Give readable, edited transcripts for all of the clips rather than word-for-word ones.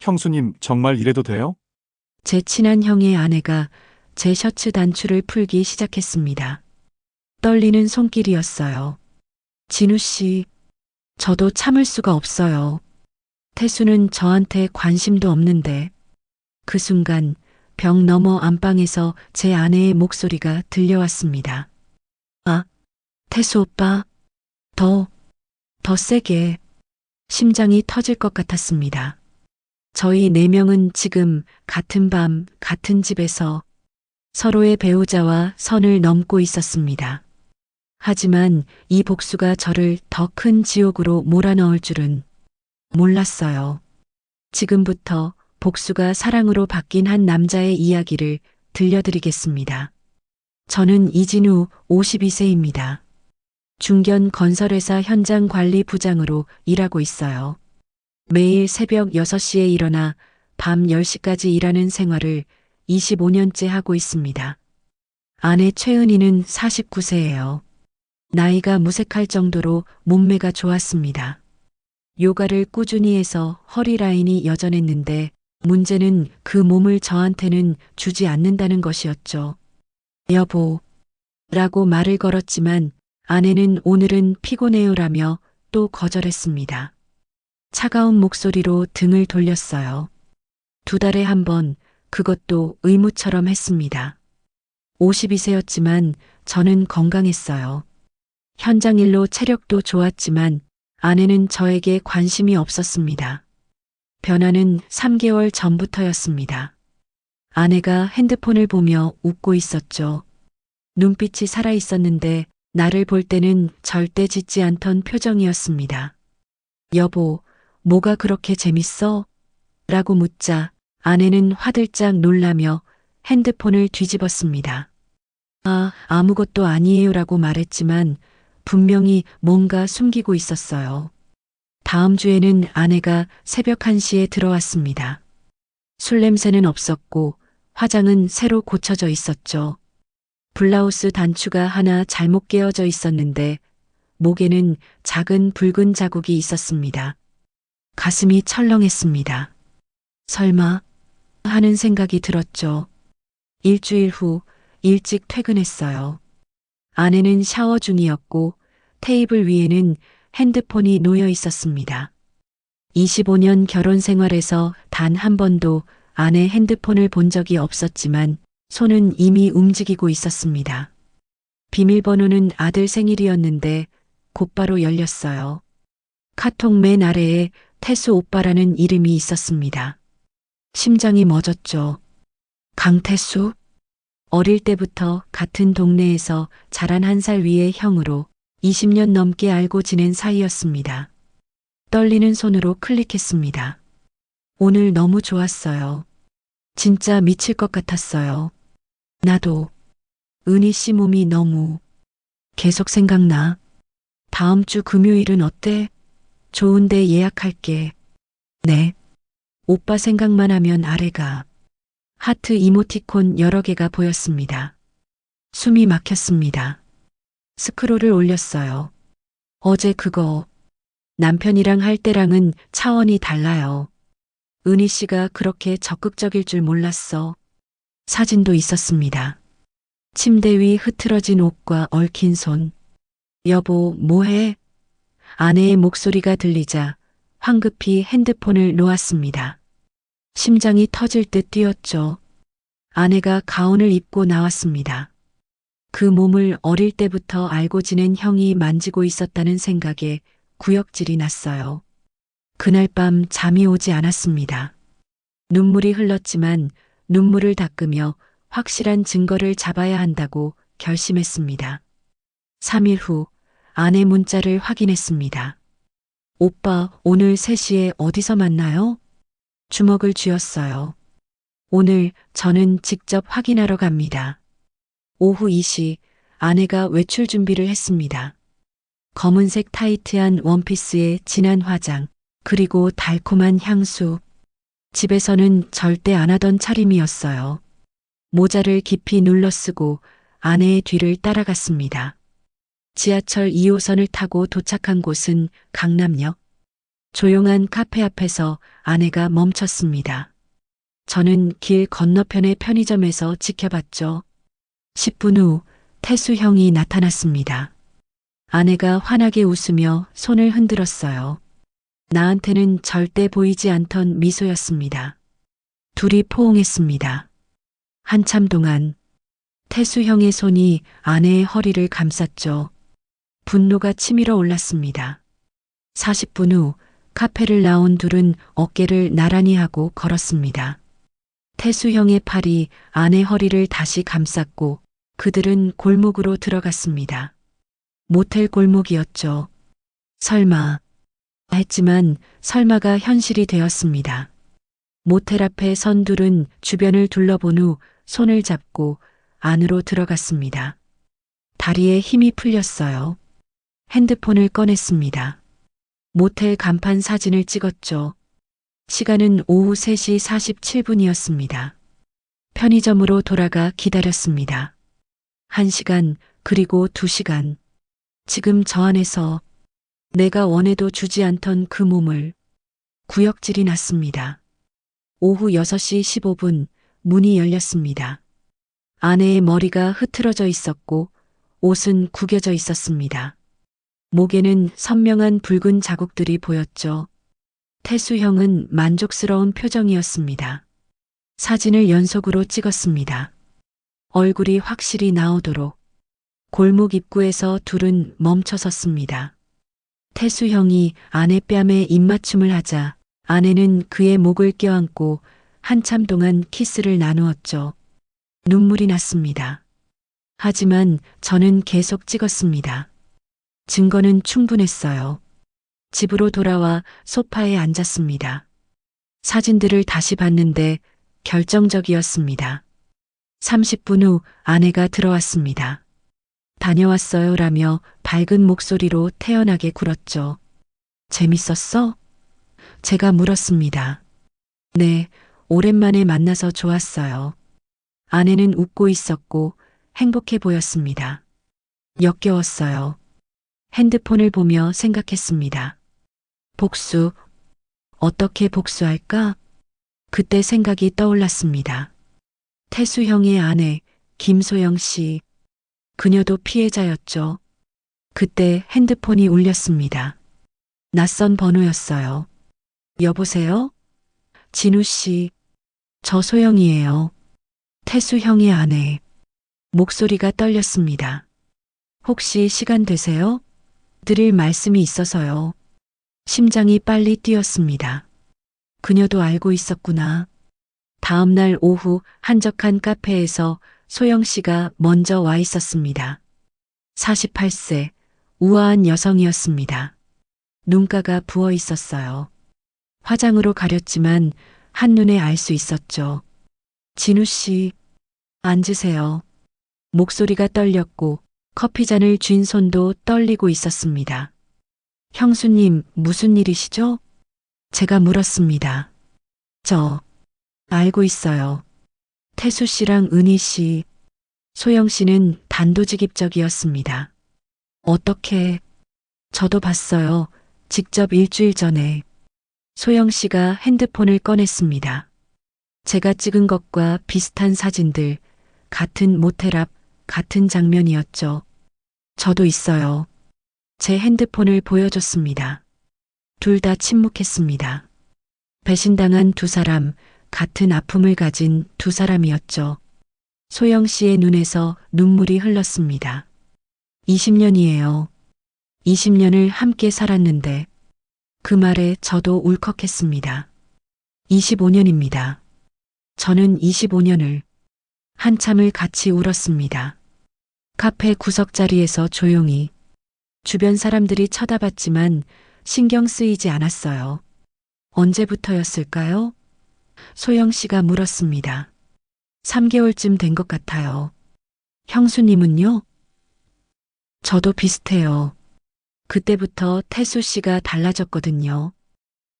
형수님, 정말 이래도 돼요? 제 친한 형의 아내가 제 셔츠 단추를 풀기 시작했습니다. 떨리는 손길이었어요. 진우 씨, 저도 참을 수가 없어요. 태수는 저한테 관심도 없는데. 그 순간 벽 너머 안방에서 제 아내의 목소리가 들려왔습니다. 아, 태수 오빠, 더 세게. 심장이 터질 것 같았습니다. 저희 네 명은 지금 같은 밤, 같은 집에서 서로의 배우자와 선을 넘고 있었습니다. 하지만 이 복수가 저를 더 큰 지옥으로 몰아넣을 줄은 몰랐어요. 지금부터 복수가 사랑으로 바뀐 한 남자의 이야기를 들려드리겠습니다. 저는 이진우 52세입니다. 중견 건설회사 현장 관리 부장으로 일하고 있어요. 매일 새벽 6시에 일어나 밤 10시까지 일하는 생활을 25년째 하고 있습니다. 아내 최은희는 49세예요. 나이가 무색할 정도로 몸매가 좋았습니다. 요가를 꾸준히 해서 허리 라인이 여전했는데 문제는 그 몸을 저한테는 주지 않는다는 것이었죠. 여보, 라고 말을 걸었지만 아내는 오늘은 피곤해요라며 또 거절했습니다. 차가운 목소리로 등을 돌렸어요. 2달에 한 번, 그것도 의무처럼 했습니다. 52세였지만 저는 건강했어요. 현장 일로 체력도 좋았지만 아내는 저에게 관심이 없었습니다. 변화는 3개월 전부터였습니다. 아내가 핸드폰을 보며 웃고 있었죠. 눈빛이 살아 있었는데 나를 볼 때는 절대 짓지 않던 표정이었습니다. 여보, 뭐가 그렇게 재밌어? 라고 묻자 아내는 화들짝 놀라며 핸드폰을 뒤집었습니다. 아무것도 아니에요 라고 말했지만 분명히 뭔가 숨기고 있었어요. 다음 주에는 아내가 새벽 1시에 들어왔습니다. 술 냄새는 없었고 화장은 새로 고쳐져 있었죠. 블라우스 단추가 하나 잘못 끼어져 있었는데 목에는 작은 붉은 자국이 있었습니다. 가슴이 철렁했습니다. 설마 하는 생각이 들었죠. 일주일 후 일찍 퇴근했어요. 아내는 샤워 중이었고 테이블 위에는 핸드폰이 놓여 있었습니다. 25년 결혼 생활에서 단 한 번도 아내 핸드폰을 본 적이 없었지만 손은 이미 움직이고 있었습니다. 비밀번호는 아들 생일이었는데 곧바로 열렸어요. 카톡 맨 아래에 태수 오빠라는 이름이 있었습니다. 심장이 멎었죠. 강태수? 어릴 때부터 같은 동네에서 자란 1살 위의 형으로 20년 넘게 알고 지낸 사이였습니다. 떨리는 손으로 클릭했습니다. 오늘 너무 좋았어요. 진짜 미칠 것 같았어요. 나도. 은희 씨 몸이 너무 계속 생각나. 다음 주 금요일은 어때? 좋은데 예약할게. 네. 오빠 생각만 하면 아래가. 하트 이모티콘 여러 개가 보였습니다. 숨이 막혔습니다. 스크롤을 올렸어요. 어제 그거 남편이랑 할 때랑은 차원이 달라요. 은희 씨가 그렇게 적극적일 줄 몰랐어. 사진도 있었습니다. 침대 위 흐트러진 옷과 얽힌 손. 여보, 뭐해? 아내의 목소리가 들리자 황급히 핸드폰을 놓았습니다. 심장이 터질 듯 뛰었죠. 아내가 가운을 입고 나왔습니다. 그 몸을 어릴 때부터 알고 지낸 형이 만지고 있었다는 생각에 구역질이 났어요. 그날 밤 잠이 오지 않았습니다. 눈물이 흘렀지만 눈물을 닦으며 확실한 증거를 잡아야 한다고 결심했습니다. 3일 후 아내 문자를 확인했습니다. 오빠, 오늘 3시에 어디서 만나요? 주먹을 쥐었어요. 오늘 저는 직접 확인하러 갑니다. 오후 2시 아내가 외출 준비를 했습니다. 검은색 타이트한 원피스에 진한 화장, 그리고 달콤한 향수. 집에서는 절대 안 하던 차림이었어요. 모자를 깊이 눌러쓰고 아내의 뒤를 따라갔습니다. 지하철 2호선을 타고 도착한 곳은 강남역. 조용한 카페 앞에서 아내가 멈췄습니다. 저는 길 건너편의 편의점에서 지켜봤죠. 10분 후 태수 형이 나타났습니다. 아내가 환하게 웃으며 손을 흔들었어요. 나한테는 절대 보이지 않던 미소였습니다. 둘이 포옹했습니다. 한참 동안 태수 형의 손이 아내의 허리를 감쌌죠. 분노가 치밀어 올랐습니다. 40분 후 카페를 나온 둘은 어깨를 나란히 하고 걸었습니다. 태수 형의 팔이 아내 허리를 다시 감쌌고 그들은 골목으로 들어갔습니다. 모텔 골목이었죠. 설마 했지만 설마가 현실이 되었습니다. 모텔 앞에 선 둘은 주변을 둘러본 후 손을 잡고 안으로 들어갔습니다. 다리에 힘이 풀렸어요. 핸드폰을 꺼냈습니다. 모텔 간판 사진을 찍었죠. 시간은 오후 3시 47분이었습니다. 편의점으로 돌아가 기다렸습니다. 1시간, 그리고 2시간. 지금 저 안에서 내가 원해도 주지 않던 그 몸을 구역질이 났습니다. 오후 6시 15분 문이 열렸습니다. 아내의 머리가 흐트러져 있었고 옷은 구겨져 있었습니다. 목에는 선명한 붉은 자국들이 보였죠. 태수 형은 만족스러운 표정이었습니다. 사진을 연속으로 찍었습니다. 얼굴이 확실히 나오도록. 골목 입구에서 둘은 멈춰 섰습니다. 태수 형이 아내 뺨에 입맞춤을 하자 아내는 그의 목을 껴안고 한참 동안 키스를 나누었죠. 눈물이 났습니다. 하지만 저는 계속 찍었습니다. 증거는 충분했어요. 집으로 돌아와 소파에 앉았습니다. 사진들을 다시 봤는데 결정적이었습니다. 30분 후 아내가 들어왔습니다. 다녀왔어요 라며 밝은 목소리로 태연하게 굴었죠. 재밌었어? 제가 물었습니다. 네, 오랜만에 만나서 좋았어요. 아내는 웃고 있었고 행복해 보였습니다. 역겨웠어요. 핸드폰을 보며 생각했습니다. 복수. 어떻게 복수할까? 그때 생각이 떠올랐습니다. 태수 형의 아내, 김소영 씨. 그녀도 피해자였죠. 그때 핸드폰이 울렸습니다. 낯선 번호였어요. 여보세요? 진우 씨. 저 소영이에요. 태수 형의 아내. 목소리가 떨렸습니다. 혹시 시간 되세요? 드릴 말씀이 있어서요. 심장이 빨리 뛰었습니다. 그녀도 알고 있었구나. 다음 날 오후 한적한 카페에서 소영 씨가 먼저 와 있었습니다. 48세, 우아한 여성이었습니다. 눈가가 부어 있었어요. 화장으로 가렸지만 한눈에 알 수 있었죠. 진우 씨, 앉으세요. 목소리가 떨렸고 커피잔을 쥔 손도 떨리고 있었습니다. 형수님, 무슨 일이시죠? 제가 물었습니다. 저, 알고 있어요. 태수 씨랑 은희 씨, 소영 씨는 단도직입적이었습니다. 어떻게, 저도 봤어요. 직접 일주일 전에. 소영 씨가 핸드폰을 꺼냈습니다. 제가 찍은 것과 비슷한 사진들, 같은 모텔 앞, 같은 장면이었죠. 저도 있어요. 제 핸드폰을 보여줬습니다. 둘 다 침묵했습니다. 배신당한 두 사람, 같은 아픔을 가진 두 사람이었죠. 소영 씨의 눈에서 눈물이 흘렀습니다. 20년이에요. 20년을 함께 살았는데 그 말에 저도 울컥했습니다. 25년입니다. 저는 25년을 한참을 같이 울었습니다. 카페 구석자리에서 조용히 주변 사람들이 쳐다봤지만 신경 쓰이지 않았어요. 언제부터였을까요? 소영 씨가 물었습니다. 3개월쯤 된 것 같아요. 형수님은요? 저도 비슷해요. 그때부터 태수 씨가 달라졌거든요.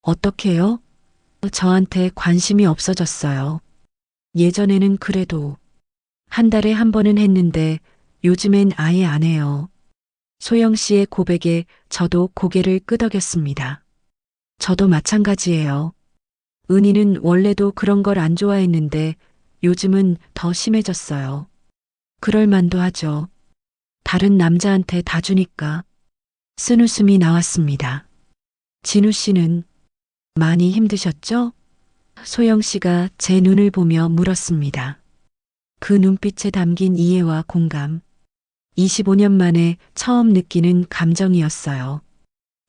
어떻게요? 저한테 관심이 없어졌어요. 예전에는 그래도 한 달에 한 번은 했는데 요즘엔 아예 안 해요. 소영 씨의 고백에 저도 고개를 끄덕였습니다. 저도 마찬가지예요. 은희는 원래도 그런 걸 안 좋아했는데 요즘은 더 심해졌어요. 그럴 만도 하죠. 다른 남자한테 다 주니까. 쓴웃음이 나왔습니다. 진우 씨는 많이 힘드셨죠? 소영 씨가 제 눈을 보며 물었습니다. 그 눈빛에 담긴 이해와 공감. 25년 만에 처음 느끼는 감정이었어요.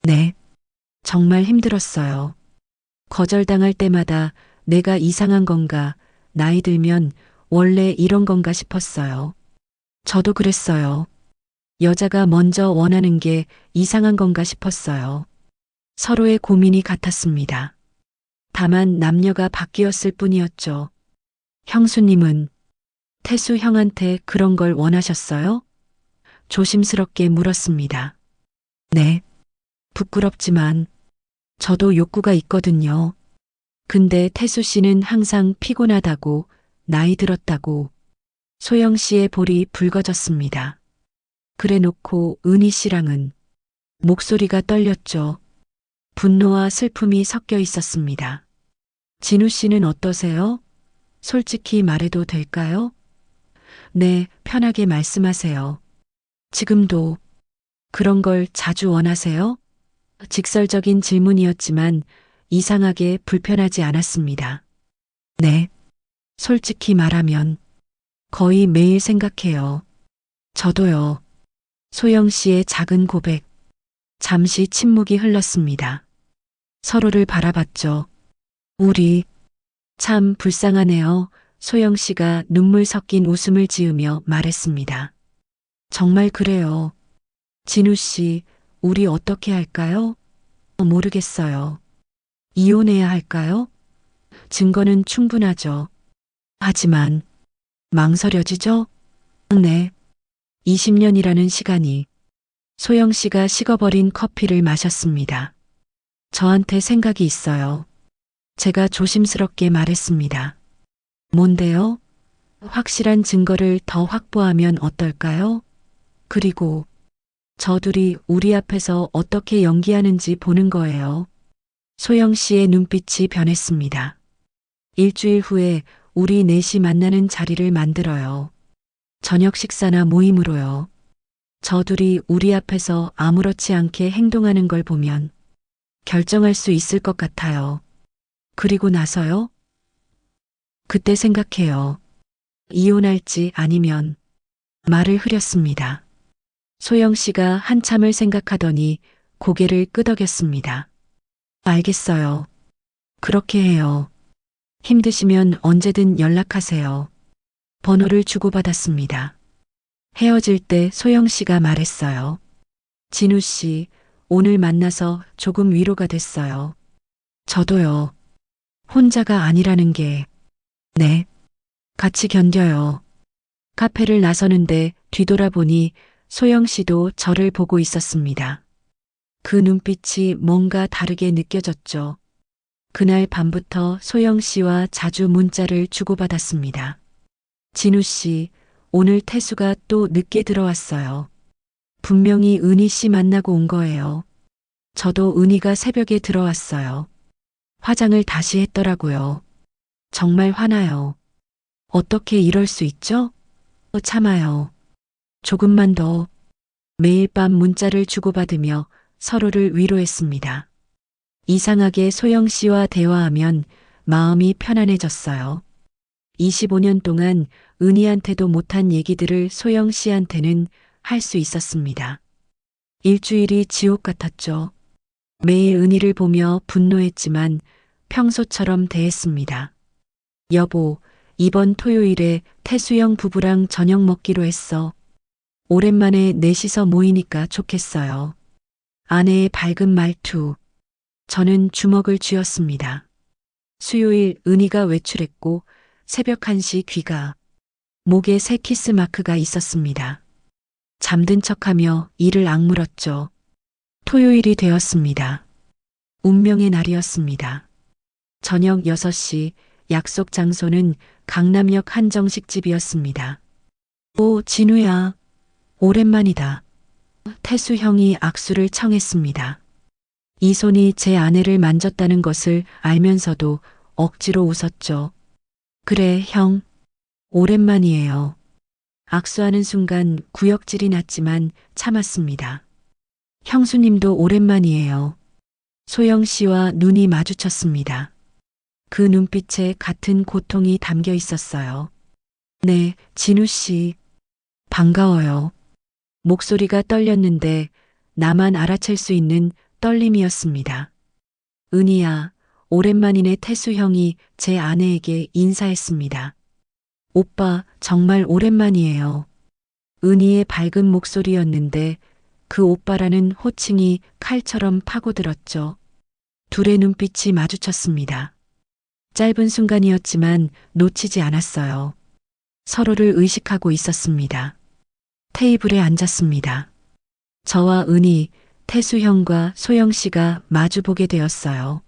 네, 정말 힘들었어요. 거절당할 때마다 내가 이상한 건가, 나이 들면 원래 이런 건가 싶었어요. 저도 그랬어요. 여자가 먼저 원하는 게 이상한 건가 싶었어요. 서로의 고민이 같았습니다. 다만 남녀가 바뀌었을 뿐이었죠. 형수님은 태수 형한테 그런 걸 원하셨어요? 조심스럽게 물었습니다. 네, 부끄럽지만 저도 욕구가 있거든요. 근데 태수 씨는 항상 피곤하다고, 나이 들었다고. 소영 씨의 볼이 붉어졌습니다. 그래 놓고 은희 씨랑은 목소리가 떨렸죠. 분노와 슬픔이 섞여 있었습니다. 진우 씨는 어떠세요? 솔직히 말해도 될까요? 네, 편하게 말씀하세요. 지금도 그런 걸 자주 원하세요? 직설적인 질문이었지만 이상하게 불편하지 않았습니다. 네, 솔직히 말하면 거의 매일 생각해요. 저도요. 소영 씨의 작은 고백. 잠시 침묵이 흘렀습니다. 서로를 바라봤죠. 우리 참 불쌍하네요. 소영 씨가 눈물 섞인 웃음을 지으며 말했습니다. 정말 그래요. 진우 씨, 우리 어떻게 할까요? 모르겠어요. 이혼해야 할까요? 증거는 충분하죠. 하지만 망설여지죠? 네. 20년이라는 시간이. 소영 씨가 식어버린 커피를 마셨습니다. 저한테 생각이 있어요. 제가 조심스럽게 말했습니다. 뭔데요? 확실한 증거를 더 확보하면 어떨까요? 그리고 저들이 우리 앞에서 어떻게 연기하는지 보는 거예요. 소영 씨의 눈빛이 변했습니다. 일주일 후에 우리 넷이 만나는 자리를 만들어요. 저녁 식사나 모임으로요. 저들이 우리 앞에서 아무렇지 않게 행동하는 걸 보면 결정할 수 있을 것 같아요. 그리고 나서요? 그때 생각해요. 이혼할지 아니면 말을 흐렸습니다. 소영 씨가 한참을 생각하더니 고개를 끄덕였습니다. 알겠어요. 그렇게 해요. 힘드시면 언제든 연락하세요. 번호를 주고받았습니다. 헤어질 때 소영 씨가 말했어요. 진우 씨, 오늘 만나서 조금 위로가 됐어요. 저도요. 혼자가 아니라는 게, 네, 같이 견뎌요. 카페를 나서는데 뒤돌아보니 소영 씨도 저를 보고 있었습니다. 그 눈빛이 뭔가 다르게 느껴졌죠. 그날 밤부터 소영 씨와 자주 문자를 주고받았습니다. 진우 씨, 오늘 태수가 또 늦게 들어왔어요. 분명히 은희 씨 만나고 온 거예요. 저도 은희가 새벽에 들어왔어요. 화장을 다시 했더라고요. 정말 화나요. 어떻게 이럴 수 있죠? 참아요. 조금만 더. 매일 밤 문자를 주고받으며 서로를 위로했습니다. 이상하게 소영 씨와 대화하면 마음이 편안해졌어요. 25년 동안 은희한테도 못한 얘기들을 소영 씨한테는 할 수 있었습니다. 일주일이 지옥 같았죠. 매일 은희를 보며 분노했지만 평소처럼 대했습니다. 여보, 이번 토요일에 태수영 부부랑 저녁 먹기로 했어. 오랜만에 넷이서 모이니까 좋겠어요. 아내의 밝은 말투. 저는 주먹을 쥐었습니다. 수요일 은희가 외출했고 새벽 1시 귀가 목에 새 키스 마크가 있었습니다. 잠든 척하며 이를 악물었죠. 토요일이 되었습니다. 운명의 날이었습니다. 저녁 6시 약속 장소는 강남역 한정식집이었습니다. 오, 진우야. 오랜만이다. 태수 형이 악수를 청했습니다. 이 손이 제 아내를 만졌다는 것을 알면서도 억지로 웃었죠. 그래, 형. 오랜만이에요. 악수하는 순간 구역질이 났지만 참았습니다. 형수님도 오랜만이에요. 소영 씨와 눈이 마주쳤습니다. 그 눈빛에 같은 고통이 담겨 있었어요. 네, 진우 씨. 반가워요. 목소리가 떨렸는데 나만 알아챌 수 있는 떨림이었습니다. 은희야, 오랜만이네. 태수 형이 제 아내에게 인사했습니다. 오빠, 정말 오랜만이에요. 은희의 밝은 목소리였는데 그 오빠라는 호칭이 칼처럼 파고들었죠. 둘의 눈빛이 마주쳤습니다. 짧은 순간이었지만 놓치지 않았어요. 서로를 의식하고 있었습니다. 테이블에 앉았습니다. 저와 은희, 태수 형과 소영 씨가 마주보게 되었어요.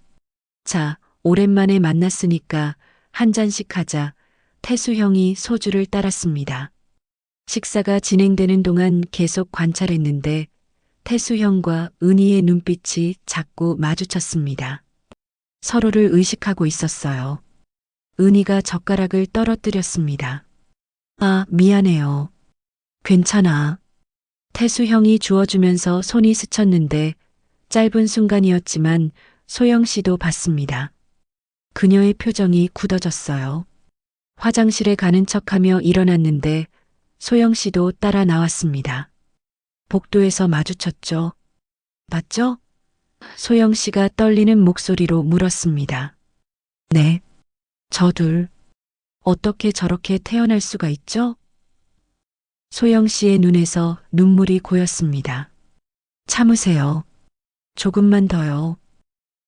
자, 오랜만에 만났으니까 한 잔씩 하자. 태수 형이 소주를 따랐습니다. 식사가 진행되는 동안 계속 관찰했는데 태수 형과 은희의 눈빛이 자꾸 마주쳤습니다. 서로를 의식하고 있었어요. 은희가 젓가락을 떨어뜨렸습니다. 아, 미안해요. 괜찮아. 태수 형이 주워주면서 손이 스쳤는데 짧은 순간이었지만 소영 씨도 봤습니다. 그녀의 표정이 굳어졌어요. 화장실에 가는 척하며 일어났는데 소영 씨도 따라 나왔습니다. 복도에서 마주쳤죠. 맞죠? 소영 씨가 떨리는 목소리로 물었습니다. 네. 저 둘. 어떻게 저렇게 태어날 수가 있죠? 소영 씨의 눈에서 눈물이 고였습니다. 참으세요. 조금만 더요.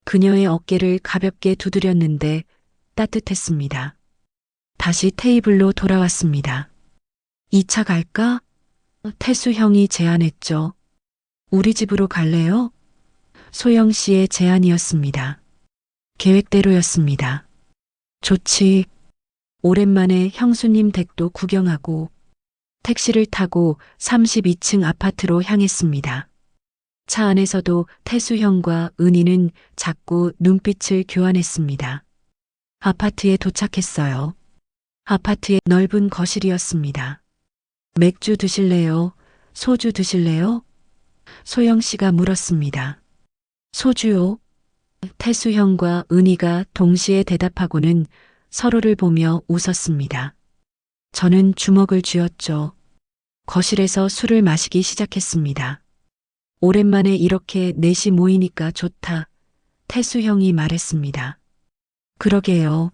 그녀의 어깨를 가볍게 두드렸는데 따뜻했습니다. 다시 테이블로 돌아왔습니다. 2차 갈까? 태수 형이 제안했죠. 우리 집으로 갈래요? 소영 씨의 제안이었습니다. 계획대로였습니다. 좋지. 오랜만에 형수님 댁도 구경하고 택시를 타고 32층 아파트로 향했습니다. 차 안에서도 태수 형과 은희는 자꾸 눈빛을 교환했습니다. 아파트에 도착했어요. 아파트의 넓은 거실이었습니다. 맥주 드실래요? 소주 드실래요? 소영 씨가 물었습니다. 소주요? 태수 형과 은희가 동시에 대답하고는 서로를 보며 웃었습니다. 저는 주먹을 쥐었죠. 거실에서 술을 마시기 시작했습니다. 오랜만에 이렇게 넷이 모이니까 좋다. 태수 형이 말했습니다. 그러게요.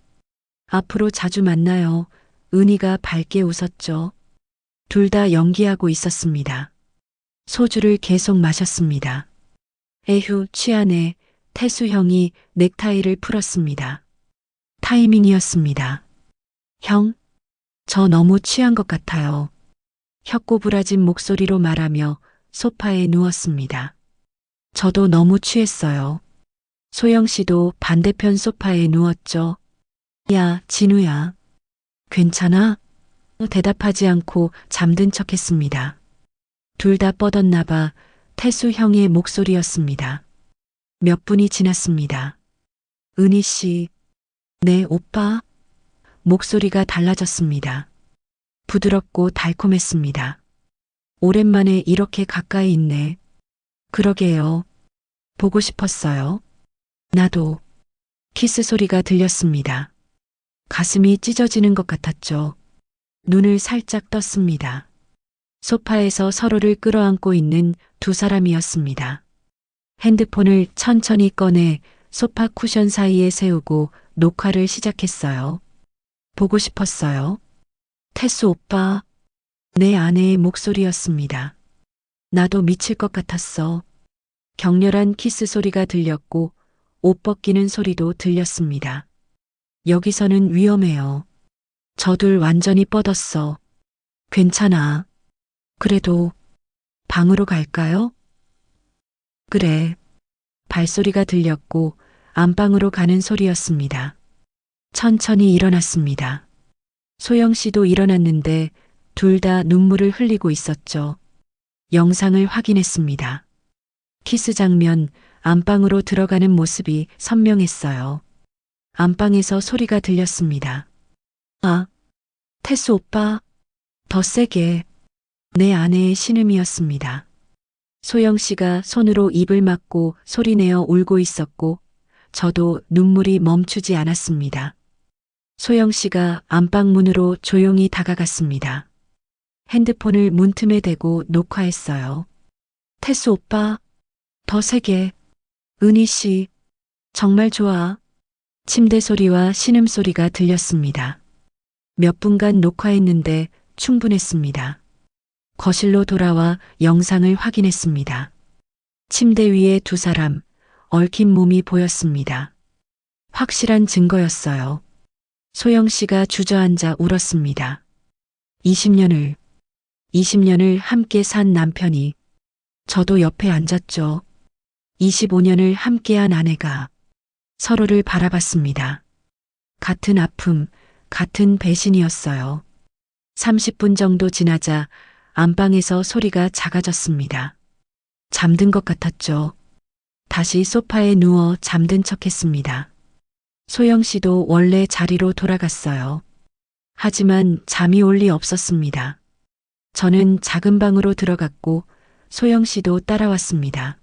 앞으로 자주 만나요. 은희가 밝게 웃었죠. 둘 다 연기하고 있었습니다. 소주를 계속 마셨습니다. 에휴, 취하네. 태수 형이 넥타이를 풀었습니다. 타이밍이었습니다. 형, 저 너무 취한 것 같아요. 혀꼬부라진 목소리로 말하며 소파에 누웠습니다. 저도 너무 취했어요. 소영 씨도 반대편 소파에 누웠죠. 야, 진우야. 괜찮아? 대답하지 않고 잠든 척 했습니다. 둘 다 뻗었나 봐. 태수 형의 목소리였습니다. 몇 분이 지났습니다. 은희 씨. 네, 오빠. 목소리가 달라졌습니다. 부드럽고 달콤했습니다. 오랜만에 이렇게 가까이 있네. 그러게요. 보고 싶었어요. 나도. 키스 소리가 들렸습니다. 가슴이 찢어지는 것 같았죠. 눈을 살짝 떴습니다. 소파에서 서로를 끌어안고 있는 두 사람이었습니다. 핸드폰을 천천히 꺼내 소파 쿠션 사이에 세우고 녹화를 시작했어요. 보고 싶었어요. 태수 오빠. 내 아내의 목소리였습니다. 나도 미칠 것 같았어. 격렬한 키스 소리가 들렸고 옷 벗기는 소리도 들렸습니다. 여기서는 위험해요. 저둘 완전히 뻗었어. 괜찮아. 그래도 방으로 갈까요? 그래. 발소리가 들렸고 안방으로 가는 소리였습니다. 천천히 일어났습니다. 소영 씨도 일어났는데 둘 다 눈물을 흘리고 있었죠. 영상을 확인했습니다. 키스 장면, 안방으로 들어가는 모습이 선명했어요. 안방에서 소리가 들렸습니다. 아, 태수 오빠, 더 세게. 내 아내의 신음이었습니다. 소영 씨가 손으로 입을 막고 소리내어 울고 있었고, 저도 눈물이 멈추지 않았습니다. 소영 씨가 안방 문으로 조용히 다가갔습니다. 핸드폰을 문틈에 대고 녹화했어요. 태수 오빠, 더 세게. 은희 씨, 정말 좋아. 침대 소리와 신음소리가 들렸습니다. 몇 분간 녹화했는데 충분했습니다. 거실로 돌아와 영상을 확인했습니다. 침대 위에 두 사람, 얽힌 몸이 보였습니다. 확실한 증거였어요. 소영 씨가 주저앉아 울었습니다. 20년을 함께 산 남편이, 저도 옆에 앉았죠. 25년을 함께한 아내가 서로를 바라봤습니다. 같은 아픔, 같은 배신이었어요. 30분 정도 지나자 안방에서 소리가 작아졌습니다. 잠든 것 같았죠. 다시 소파에 누워 잠든 척했습니다. 소영 씨도 원래 자리로 돌아갔어요. 하지만 잠이 올 리 없었습니다. 저는 작은 방으로 들어갔고 소영 씨도 따라왔습니다.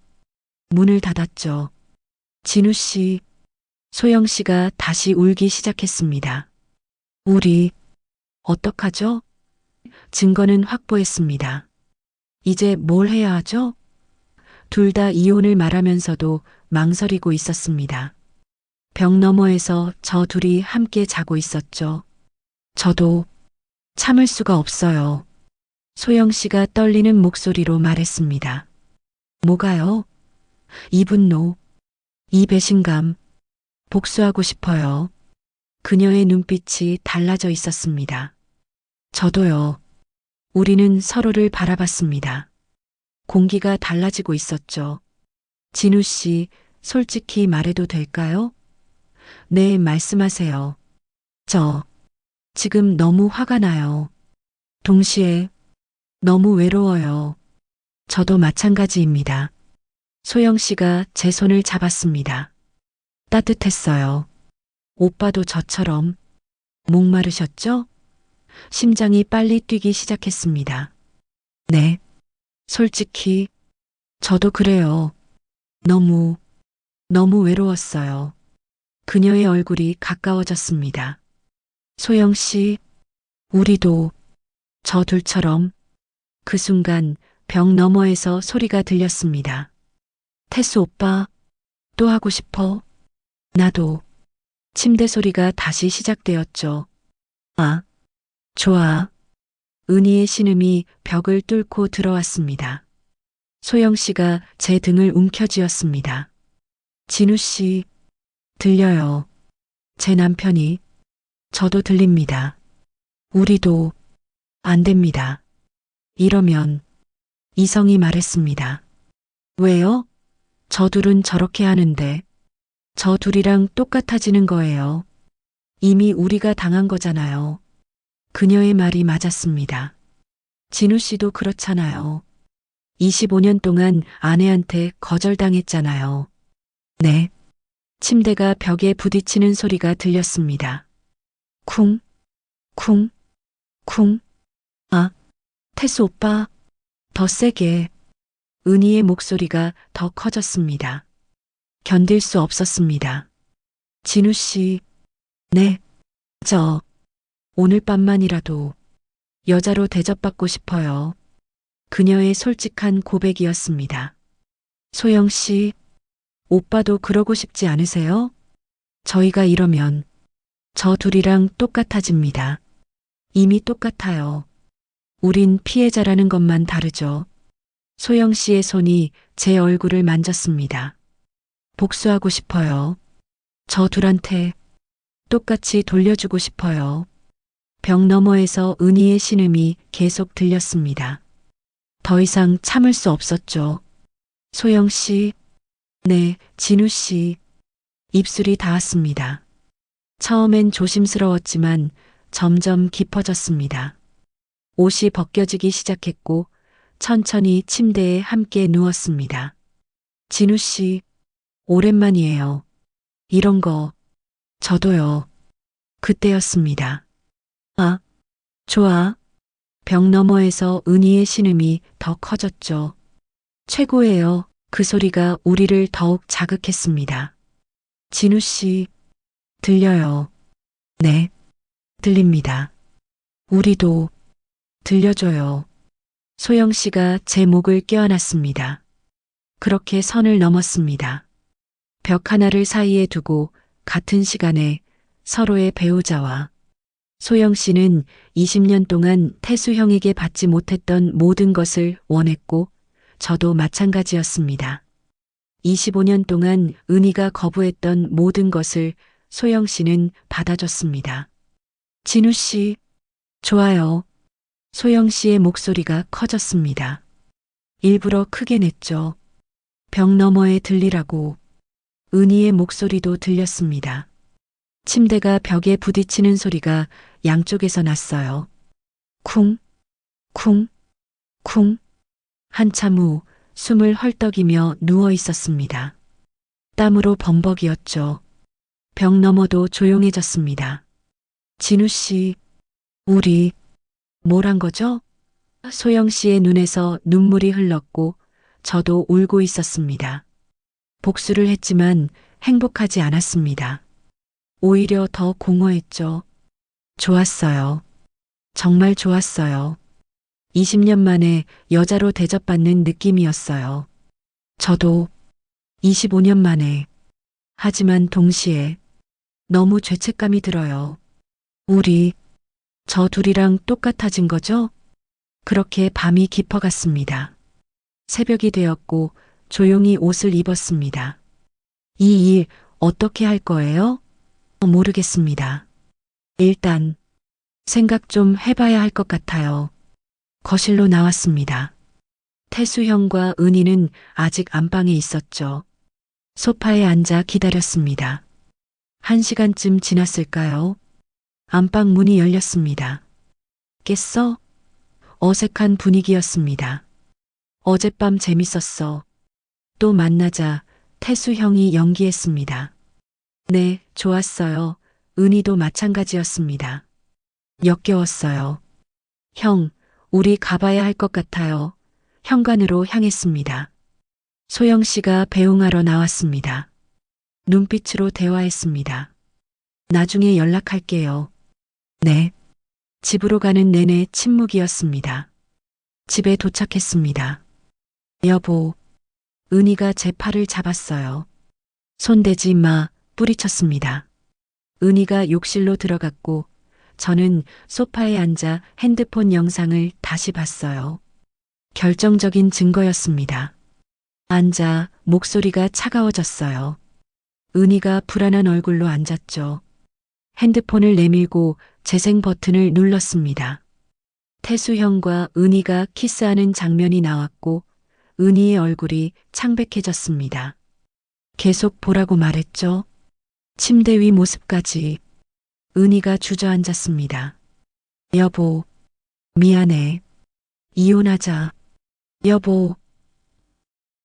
문을 닫았죠. 진우 씨, 소영 씨가 다시 울기 시작했습니다. 우리, 어떡하죠? 증거는 확보했습니다. 이제 뭘 해야 하죠? 둘 다 이혼을 말하면서도 망설이고 있었습니다. 벽 너머에서 저 둘이 함께 자고 있었죠. 저도 참을 수가 없어요. 소영 씨가 떨리는 목소리로 말했습니다. 뭐가요? 이 분노, 이 배신감, 복수하고 싶어요. 그녀의 눈빛이 달라져 있었습니다. 저도요. 우리는 서로를 바라봤습니다. 공기가 달라지고 있었죠. 진우 씨, 솔직히 말해도 될까요? 네, 말씀하세요. 저, 지금 너무 화가 나요. 동시에, 너무 외로워요. 저도 마찬가지입니다. 소영 씨가 제 손을 잡았습니다. 따뜻했어요. 오빠도 저처럼 목마르셨죠? 심장이 빨리 뛰기 시작했습니다. 네. 솔직히, 저도 그래요. 너무 외로웠어요. 그녀의 얼굴이 가까워졌습니다. 소영 씨, 우리도 저 둘처럼. 그 순간 벽 너머에서 소리가 들렸습니다. 태수 오빠, 또 하고 싶어? 나도. 침대 소리가 다시 시작되었죠. 아, 좋아. 은희의 신음이 벽을 뚫고 들어왔습니다. 소영 씨가 제 등을 움켜쥐었습니다. 진우 씨, 들려요. 제 남편이. 저도 들립니다. 우리도 안 됩니다. 이러면 이성이 말했습니다. 왜요? 저 둘은 저렇게 하는데 저 둘이랑 똑같아지는 거예요. 이미 우리가 당한 거잖아요. 그녀의 말이 맞았습니다. 진우 씨도 그렇잖아요. 25년 동안 아내한테 거절당했잖아요. 네. 침대가 벽에 부딪히는 소리가 들렸습니다. 쿵, 쿵, 쿵. 아, 태수 오빠, 더 세게. 은희의 목소리가 더 커졌습니다. 견딜 수 없었습니다. 진우 씨, 네, 저 오늘 밤만이라도 여자로 대접받고 싶어요. 그녀의 솔직한 고백이었습니다. 소영 씨, 오빠도 그러고 싶지 않으세요? 저희가 이러면 저 둘이랑 똑같아집니다. 이미 똑같아요. 우린 피해자라는 것만 다르죠. 소영 씨의 손이 제 얼굴을 만졌습니다. 복수하고 싶어요. 저 둘한테 똑같이 돌려주고 싶어요. 벽 너머에서 은희의 신음이 계속 들렸습니다. 더 이상 참을 수 없었죠. 소영 씨, 네, 진우 씨. 입술이 닿았습니다. 처음엔 조심스러웠지만 점점 깊어졌습니다. 옷이 벗겨지기 시작했고 천천히 침대에 함께 누웠습니다. 진우 씨, 오랜만이에요. 이런 거, 저도요. 그때였습니다. 아, 좋아. 벽 너머에서 은희의 신음이 더 커졌죠. 최고예요. 그 소리가 우리를 더욱 자극했습니다. 진우 씨, 들려요. 네, 들립니다. 우리도 들려줘요. 소영 씨가 제 목을 껴안았습니다. 그렇게 선을 넘었습니다. 벽 하나를 사이에 두고 같은 시간에 서로의 배우자와 소영 씨는 20년 동안 태수 형에게 받지 못했던 모든 것을 원했고 저도 마찬가지였습니다. 25년 동안 은희가 거부했던 모든 것을 소영 씨는 받아줬습니다. 진우 씨, 좋아요. 소영 씨의 목소리가 커졌습니다. 일부러 크게 냈죠. 벽 너머에 들리라고. 은희의 목소리도 들렸습니다. 침대가 벽에 부딪히는 소리가 양쪽에서 났어요. 쿵, 쿵, 쿵. 한참 후 숨을 헐떡이며 누워 있었습니다. 땀으로 범벅이었죠. 벽 너머도 조용해졌습니다. 진우 씨, 우리 뭘 한 거죠? 소영 씨의 눈에서 눈물이 흘렀고 저도 울고 있었습니다. 복수를 했지만 행복하지 않았습니다. 오히려 더 공허했죠. 좋았어요. 정말 좋았어요. 20년 만에 여자로 대접받는 느낌이었어요. 저도 25년 만에. 하지만 동시에 너무 죄책감이 들어요. 우리, 저 둘이랑 똑같아진 거죠? 그렇게 밤이 깊어갔습니다. 새벽이 되었고 조용히 옷을 입었습니다. 이 일 어떻게 할 거예요? 모르겠습니다. 일단 생각 좀 해봐야 할 것 같아요. 거실로 나왔습니다. 태수 형과 은희는 아직 안방에 있었죠. 소파에 앉아 기다렸습니다. 1시간쯤 지났을까요? 안방 문이 열렸습니다. 깼어? 어색한 분위기였습니다. 어젯밤 재밌었어. 또 만나자 태수 형이 연기했습니다. 네, 좋았어요. 은희도 마찬가지였습니다. 역겨웠어요. 형, 우리 가봐야 할 것 같아요. 현관으로 향했습니다. 소영 씨가 배웅하러 나왔습니다. 눈빛으로 대화했습니다. 나중에 연락할게요. 네. 집으로 가는 내내 침묵이었습니다. 집에 도착했습니다. 여보, 은희가 제 팔을 잡았어요. 손대지 마, 뿌리쳤습니다. 은희가 욕실로 들어갔고 저는 소파에 앉아 핸드폰 영상을 다시 봤어요. 결정적인 증거였습니다. 앉아 목소리가 차가워졌어요. 은희가 불안한 얼굴로 앉았죠. 핸드폰을 내밀고 재생 버튼을 눌렀습니다. 태수 형과 은희가 키스하는 장면이 나왔고 은희의 얼굴이 창백해졌습니다. 계속 보라고 말했죠. 침대 위 모습까지. 은희가 주저앉았습니다. 여보, 미안해. 이혼하자. 여보,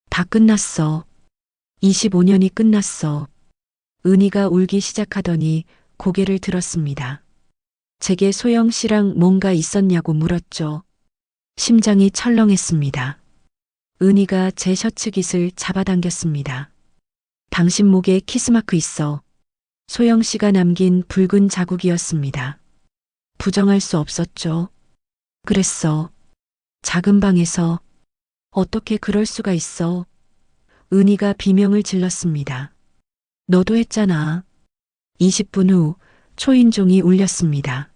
다 끝났어. 25년이 끝났어. 은희가 울기 시작하더니 고개를 들었습니다. 제게 소영 씨랑 뭔가 있었냐고 물었죠. 심장이 철렁했습니다. 은희가 제 셔츠 깃을 잡아당겼습니다. 당신 목에 키스마크 있어. 소영 씨가 남긴 붉은 자국이었습니다. 부정할 수 없었죠. 그랬어. 작은 방에서. 어떻게 그럴 수가 있어. 은희가 비명을 질렀습니다. 너도 했잖아. 20분 후 초인종이 울렸습니다.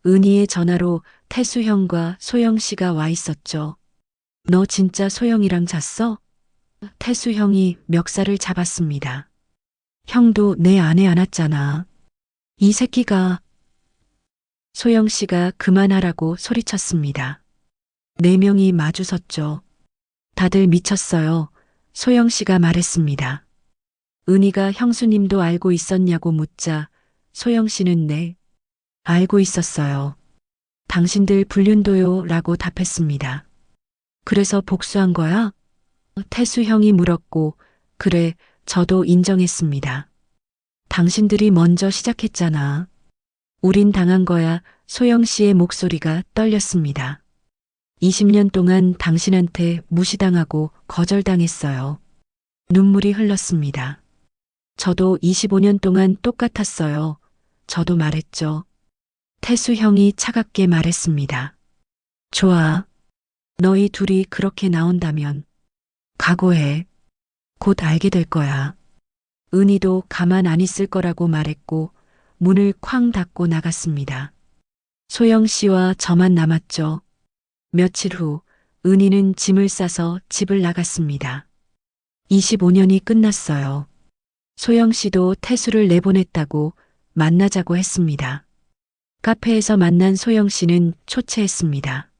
은희의 전화로 태수 형과 소영 씨가 와 있었죠. 너 진짜 소영이랑 잤어? 태수 형이 멱살을 잡았습니다. 형도 내 안에 안았잖아. 이 새끼가. 소영 씨가 그만하라고 소리쳤습니다. 4명이 마주섰죠. 다들 미쳤어요. 소영 씨가 말했습니다. 은희가 형수님도 알고 있었냐고 묻자 소영 씨는 네, 알고 있었어요. 당신들 불륜도요 라고 답했습니다. 그래서 복수한 거야? 태수 형이 물었고 그래, 저도 인정했습니다. 당신들이 먼저 시작했잖아. 우린 당한 거야. 소영 씨의 목소리가 떨렸습니다. 20년 동안 당신한테 무시당하고 거절당했어요. 눈물이 흘렀습니다. 저도 25년 동안 똑같았어요. 저도 말했죠. 태수 형이 차갑게 말했습니다. 좋아. 너희 둘이 그렇게 나온다면 각오해. 곧 알게 될 거야. 은희도 가만 안 있을 거라고 말했고 문을 쾅 닫고 나갔습니다. 소영 씨와 저만 남았죠. 며칠 후 은희는 짐을 싸서 집을 나갔습니다. 25년이 끝났어요. 소영 씨도 태수를 내보냈다고 만나자고 했습니다. 카페에서 만난 소영 씨는 초췌했습니다.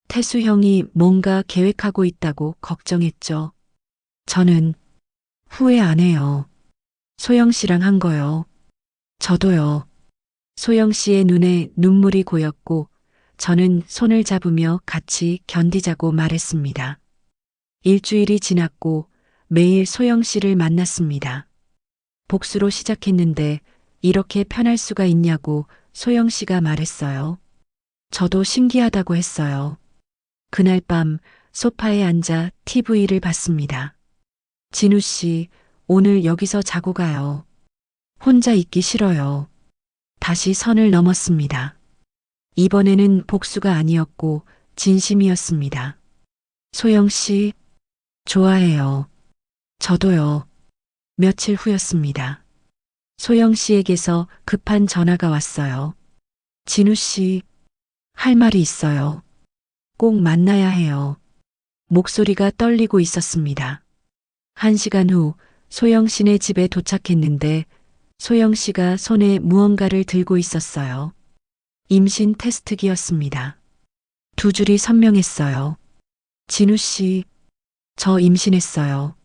태수 형이 뭔가 계획하고 있다고 걱정했죠. 저는 후회 안 해요. 소영 씨랑 한 거요. 저도요. 소영 씨의 눈에 눈물이 고였고 저는 손을 잡으며 같이 견디자고 말했습니다. 일주일이 지났고 매일 소영 씨를 만났습니다. 복수로 시작했는데 이렇게 편할 수가 있냐고 소영 씨가 말했어요. 저도 신기하다고 했어요. 그날 밤 소파에 앉아 TV를 봤습니다. 진우 씨, 오늘 여기서 자고 가요. 혼자 있기 싫어요. 다시 선을 넘었습니다. 이번에는 복수가 아니었고 진심이었습니다. 소영 씨, 좋아해요. 저도요. 며칠 후였습니다. 소영 씨에게서 급한 전화가 왔어요. 진우 씨, 할 말이 있어요. 꼭 만나야 해요. 목소리가 떨리고 있었습니다. 1시간 후 소영 씨네 집에 도착했는데 소영 씨가 손에 무언가를 들고 있었어요. 임신 테스트기였습니다. 두 줄이 선명했어요. 진우 씨, 저 임신했어요.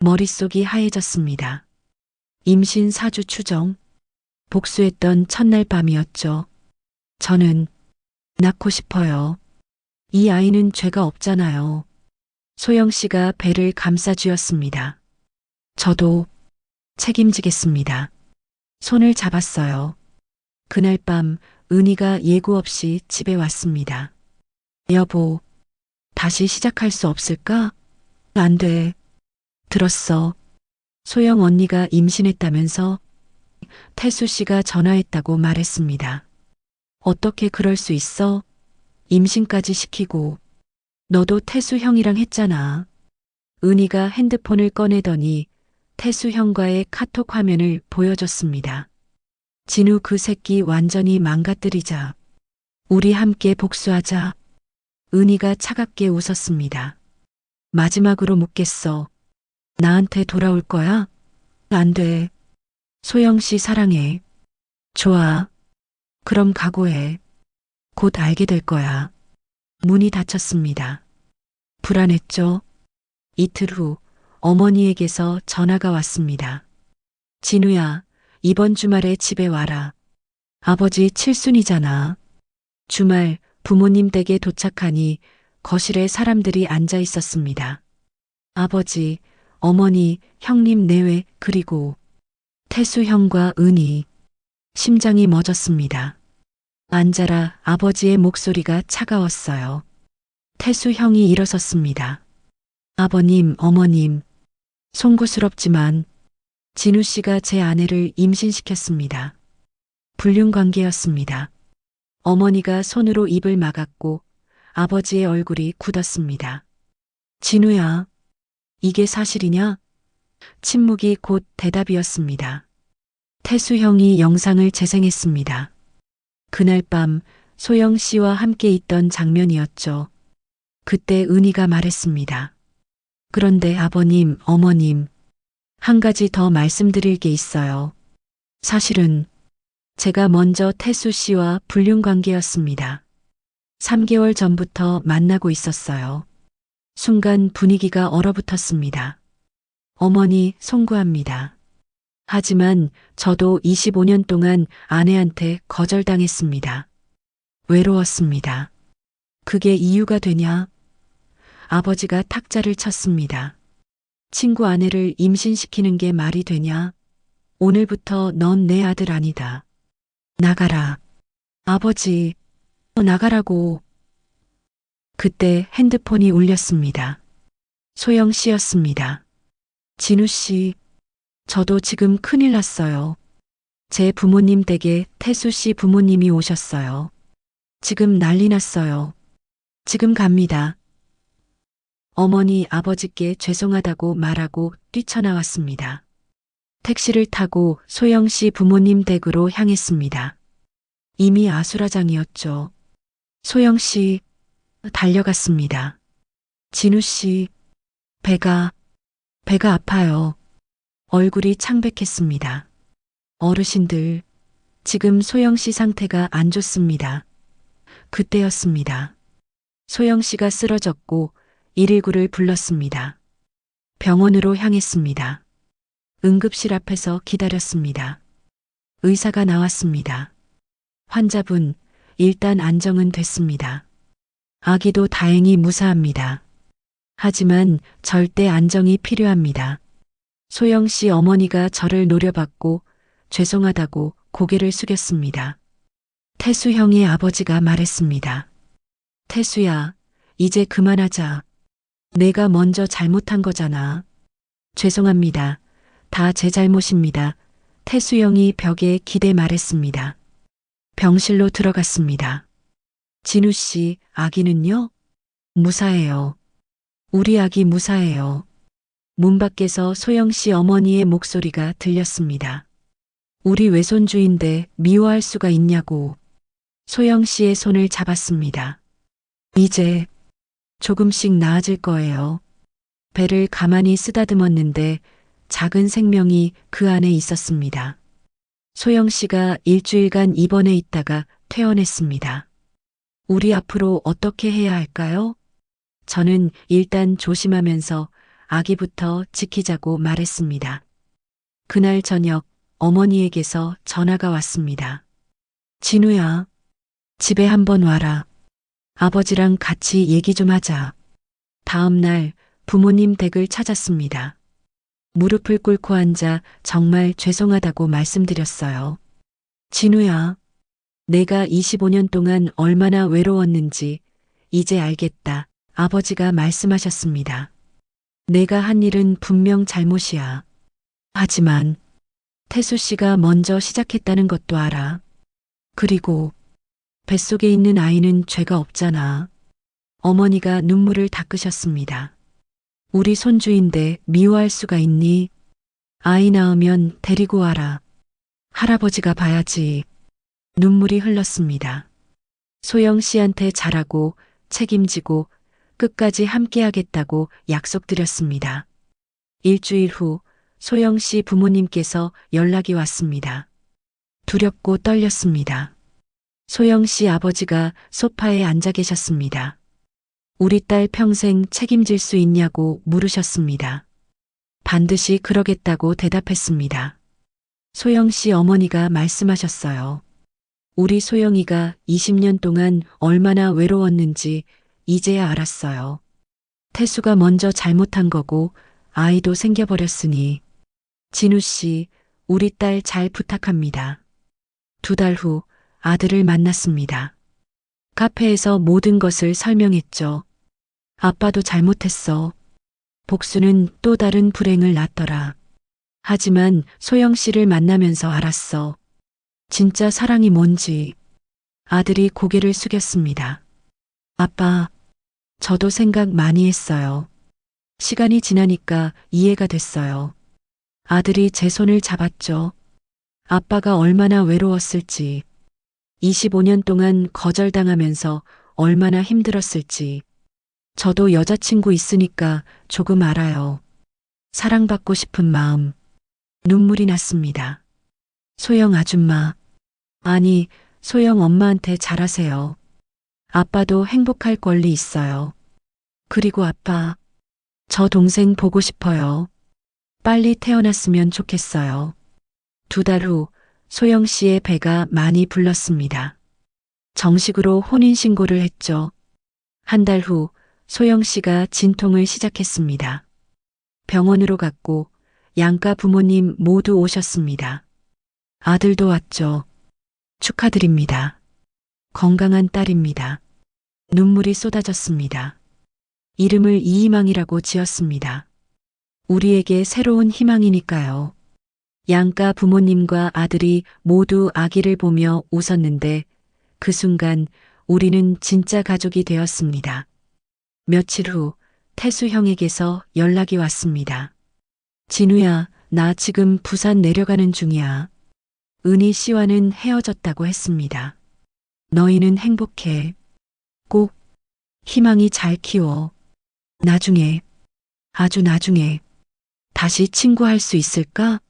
머릿속이 하얘졌습니다. 임신 4주 추정. 복수했던 첫날 밤이었죠. 저는 낳고 싶어요. 이 아이는 죄가 없잖아요. 소영 씨가 배를 감싸주었습니다. 저도 책임지겠습니다. 손을 잡았어요. 그날 밤 은희가 예고 없이 집에 왔습니다. 여보, 다시 시작할 수 없을까? 안 돼. 들었어. 소영 언니가 임신했다면서? 태수 씨가 전화했다고 말했습니다. 어떻게 그럴 수 있어? 임신까지 시키고. 너도 태수 형이랑 했잖아. 은희가 핸드폰을 꺼내더니 태수 형과의 카톡 화면을 보여줬습니다. 진우 그 새끼 완전히 망가뜨리자. 우리 함께 복수하자. 은희가 차갑게 웃었습니다. 마지막으로 묻겠어. 나한테 돌아올 거야? 안 돼. 소영 씨 사랑해. 좋아. 그럼 각오해. 곧 알게 될 거야. 문이 닫혔습니다. 불안했죠? 이틀 후 어머니에게서 전화가 왔습니다. 진우야, 이번 주말에 집에 와라. 아버지 칠순이잖아. 주말 부모님 댁에 도착하니 거실에 사람들이 앉아 있었습니다. 아버지, 어머니, 형님 내외, 그리고 태수 형과 은희. 심장이 멎었습니다. 앉아라. 아버지의 목소리가 차가웠어요. 태수 형이 일어섰습니다. 아버님, 어머님, 송구스럽지만 진우 씨가 제 아내를 임신시켰습니다. 불륜관계였습니다. 어머니가 손으로 입을 막았고 아버지의 얼굴이 굳었습니다. 진우야, 이게 사실이냐? 침묵이 곧 대답이었습니다. 태수 형이 영상을 재생했습니다. 그날 밤 소영 씨와 함께 있던 장면이었죠. 그때 은희가 말했습니다. 그런데 아버님, 어머님, 한 가지 더 말씀드릴 게 있어요. 사실은 제가 먼저 태수 씨와 불륜관계였습니다. 3개월 전부터 만나고 있었어요. 순간 분위기가 얼어붙었습니다. 어머니, 송구합니다. 하지만 저도 25년 동안 아내한테 거절당했습니다. 외로웠습니다. 그게 이유가 되냐? 아버지가 탁자를 쳤습니다. 친구 아내를 임신시키는 게 말이 되냐? 오늘부터 넌 내 아들 아니다. 나가라. 아버지, 나가라고. 그때 핸드폰이 울렸습니다. 소영 씨였습니다. 진우 씨, 저도 지금 큰일 났어요. 제 부모님 댁에 태수 씨 부모님이 오셨어요. 지금 난리 났어요. 지금 갑니다. 어머니 아버지께 죄송하다고 말하고 뛰쳐나왔습니다. 택시를 타고 소영 씨 부모님 댁으로 향했습니다. 이미 아수라장이었죠. 소영 씨, 달려갔습니다. 진우 씨, 배가 아파요. 얼굴이 창백했습니다. 어르신들, 지금 소영 씨 상태가 안 좋습니다. 그때였습니다. 소영 씨가 쓰러졌고 119를 불렀습니다. 병원으로 향했습니다. 응급실 앞에서 기다렸습니다. 의사가 나왔습니다. 환자분, 일단 안정은 됐습니다. 아기도 다행히 무사합니다. 하지만 절대 안정이 필요합니다. 소영 씨 어머니가 저를 노려봤고 죄송하다고 고개를 숙였습니다. 태수 형의 아버지가 말했습니다. 태수야, 이제 그만하자. 내가 먼저 잘못한 거잖아. 죄송합니다. 다 제 잘못입니다. 태수 형이 벽에 기대 말했습니다. 병실로 들어갔습니다. 진우 씨, 아기는요? 무사해요. 우리 아기 무사해요. 문 밖에서 소영 씨 어머니의 목소리가 들렸습니다. 우리 외손주인데 미워할 수가 있냐고. 소영 씨의 손을 잡았습니다. 이제 조금씩 나아질 거예요. 배를 가만히 쓰다듬었는데 작은 생명이 그 안에 있었습니다. 소영 씨가 일주일간 입원해 있다가 퇴원했습니다. 우리 앞으로 어떻게 해야 할까요? 저는 일단 조심하면서 아기부터 지키자고 말했습니다. 그날 저녁 어머니에게서 전화가 왔습니다. 진우야, 집에 한번 와라. 아버지랑 같이 얘기 좀 하자. 다음 날 부모님 댁을 찾았습니다. 무릎을 꿇고 앉아 정말 죄송하다고 말씀드렸어요. 진우야, 내가 25년 동안 얼마나 외로웠는지 이제 알겠다. 아버지가 말씀하셨습니다. 내가 한 일은 분명 잘못이야. 하지만 태수 씨가 먼저 시작했다는 것도 알아. 그리고 뱃속에 있는 아이는 죄가 없잖아. 어머니가 눈물을 닦으셨습니다. 우리 손주인데 미워할 수가 있니? 아이 낳으면 데리고 와라. 할아버지가 봐야지. 눈물이 흘렀습니다. 소영 씨한테 잘하고 책임지고 끝까지 함께하겠다고 약속드렸습니다. 일주일 후 소영 씨 부모님께서 연락이 왔습니다. 두렵고 떨렸습니다. 소영 씨 아버지가 소파에 앉아 계셨습니다. 우리 딸 평생 책임질 수 있냐고 물으셨습니다. 반드시 그러겠다고 대답했습니다. 소영 씨 어머니가 말씀하셨어요. 우리 소영이가 20년 동안 얼마나 외로웠는지 이제야 알았어요. 태수가 먼저 잘못한 거고 아이도 생겨버렸으니 진우 씨, 우리 딸 잘 부탁합니다. 2달 후 아들을 만났습니다. 카페에서 모든 것을 설명했죠. 아빠도 잘못했어. 복수는 또 다른 불행을 낳더라. 하지만 소영 씨를 만나면서 알았어. 진짜 사랑이 뭔지. 아들이 고개를 숙였습니다. 아빠, 저도 생각 많이 했어요. 시간이 지나니까 이해가 됐어요. 아들이 제 손을 잡았죠. 아빠가 얼마나 외로웠을지, 25년 동안 거절당하면서 얼마나 힘들었을지, 저도 여자친구 있으니까 조금 알아요. 사랑받고 싶은 마음. 눈물이 났습니다. 소영 아줌마. 아니, 소영 엄마한테 잘하세요. 아빠도 행복할 권리 있어요. 그리고 아빠, 저 동생 보고 싶어요. 빨리 태어났으면 좋겠어요. 2달 후 소영 씨의 배가 많이 불렀습니다. 정식으로 혼인신고를 했죠. 1달 후 소영 씨가 진통을 시작했습니다. 병원으로 갔고 양가 부모님 모두 오셨습니다. 아들도 왔죠. 축하드립니다. 건강한 딸입니다. 눈물이 쏟아졌습니다. 이름을 이희망이라고 지었습니다. 우리에게 새로운 희망이니까요. 양가 부모님과 아들이 모두 아기를 보며 웃었는데 그 순간 우리는 진짜 가족이 되었습니다. 며칠 후 태수 형에게서 연락이 왔습니다. 진우야, 나 지금 부산 내려가는 중이야. 은희 씨와는 헤어졌다고 했습니다. 너희는 행복해. 꼭 희망이 잘 키워. 나중에, 아주 나중에 다시 친구할 수 있을까?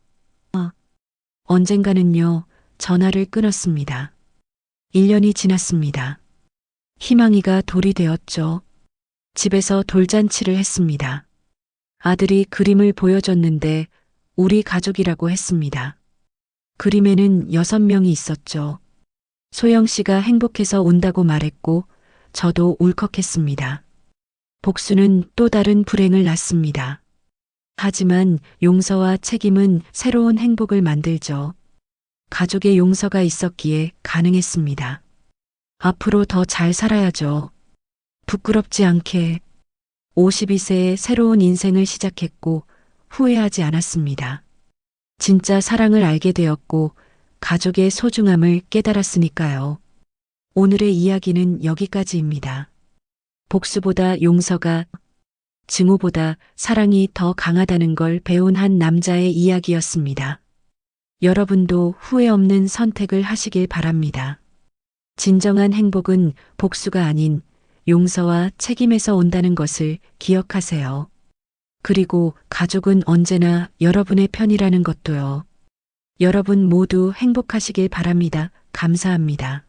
언젠가는요, 전화를 끊었습니다. 1년이 지났습니다. 희망이가 돌이 되었죠. 집에서 돌잔치를 했습니다. 아들이 그림을 보여줬는데 우리 가족이라고 했습니다. 그림에는 6명이 있었죠. 소영 씨가 행복해서 온다고 말했고 저도 울컥했습니다. 복수는 또 다른 불행을 낳습니다. 하지만 용서와 책임은 새로운 행복을 만들죠. 가족의 용서가 있었기에 가능했습니다. 앞으로 더 잘 살아야죠. 부끄럽지 않게 52세에 새로운 인생을 시작했고 후회하지 않았습니다. 진짜 사랑을 알게 되었고 가족의 소중함을 깨달았으니까요. 오늘의 이야기는 여기까지입니다. 복수보다 용서가, 증오보다 사랑이 더 강하다는 걸 배운 한 남자의 이야기였습니다. 여러분도 후회 없는 선택을 하시길 바랍니다. 진정한 행복은 복수가 아닌 용서와 책임에서 온다는 것을 기억하세요. 그리고 가족은 언제나 여러분의 편이라는 것도요. 여러분 모두 행복하시길 바랍니다. 감사합니다.